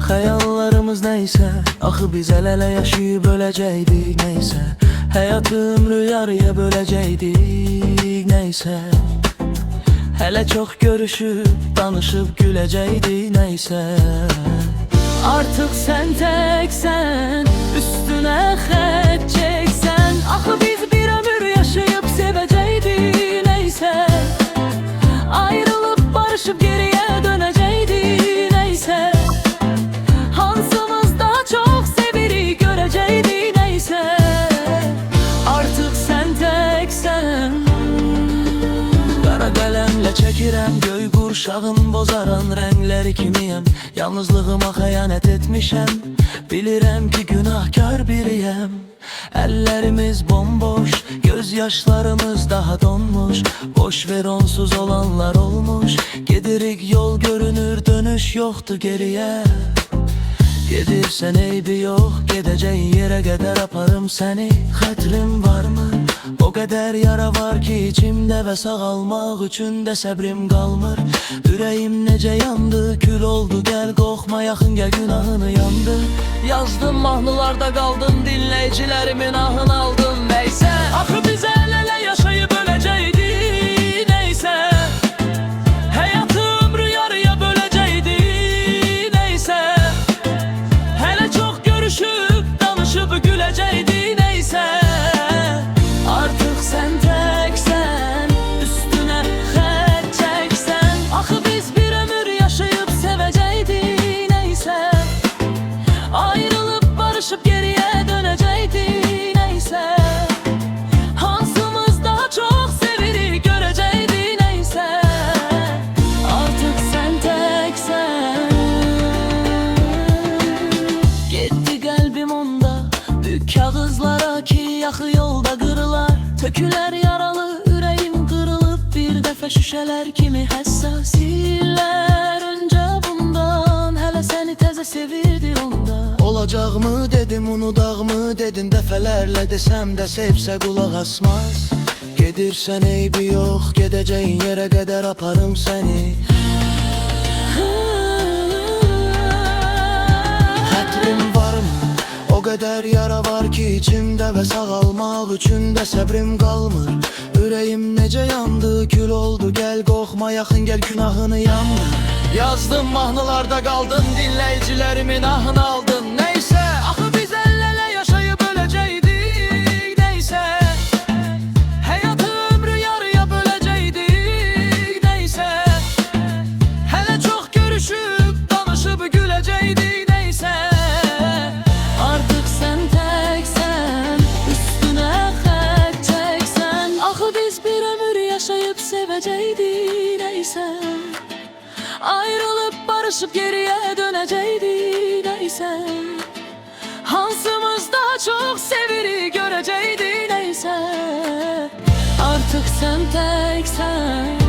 Hayallarımız neyse, axı biz el-ele yaşayıb öləcəkdik neysə. Həyatı ömrü yarıya böləcəkdik neysə. Hələ çox görüşüb, danışıb güləcəkdik neysə. Artıq sən təksən, üstünə xət çəksən. Axı biz bir ömür yaşayıb sevəcəkdik neysə. Ayrılıb barışıb geriyə dönəcəkdik neysə. Hansımız daha çox sevirik görəcəkdik neysə. Artıq sən təksən. Qara qələmlə çəkirəm göy qurşağın bozaran rəngləri kimiyəm. Yalnızlığıma xəyanət etmişəm, bilirəm ki günahkar biriyəm. Əllərimiz bomboş, göz yaşlarımız daha donmuş. Boş ver onsuz olanlar olmuş. Gedirik yol görünür, dönüş yoxdur geriyə. Gedirsən eybi yox, gedəcəyin yerə qədər aparım səni. Xətrim varmı? O qədər yara var ki içimdə və sağalmaq üçün də səbrim qalmır. Ürəyim necə yandı, kül oldu, gəl qorxma, yaxın gəl, günahını yandı. Yazdım mahnılarda qaldım, dinləyicilərimin ahını aldım neysə. Axı biz el-ele yaşayıb öləcəkdik neysə. Həyatı ömrü yarıya böləcəkdik neysə. Hələ çox görüşüb, danışıb güləcəkdik neysə. Artıq sən təksən, üstünə xət çəksən. Axı biz bir ömür yaşayıb sevəcəkdik neysə. Ayrılıb barışıb geriyə dönəcəkdik neysə. Hansımız daha çox sevirik görəcəkdik neysə. Artıq sən təksən. Getdi qəlbim onda, büyük kağızlara ki yaxı yolda qırılar. Tökülər yaralı, ürəyim qırılıb bir dəfə şüşələr kimi həssas. İllər öncə bundan, hələ səni təzə sevirdi onda. Olacaqmı dedim, unudaqmı dedim, dəfələrlə desəm də sevsə qulaq asmaz. Gedirsən eybi yox, gedəcəyin yerə qədər aparım səni. Xətrim varmı? O qədər yara var ki içimdə və sağalmaq üçün də səbrim qalmır. Ürəyim necə yandı, kül oldu, gəl qorxma, yaxın gəl, günahını yandı. Yazdım mahnılarda qaldım, dinləyicilərimin ahını aldın neysə. Axı biz el-ele yaşayıb öləcəkdik neysə. Həyatı ömrü yarıya böləcəkdik neysə. Hələ çox görüşüb, danışıb güləcəkdik neysə. Artıq sən təksən, üstünə xət çəksən. Axı biz bir ömür yaşayıb sevəcəkdik neysə. Ayrılıb barışıb geriyə dönəcəkdik neysə. Hansımız daha çox sevirik görəcəkdik neysə. Artıq sən təksən.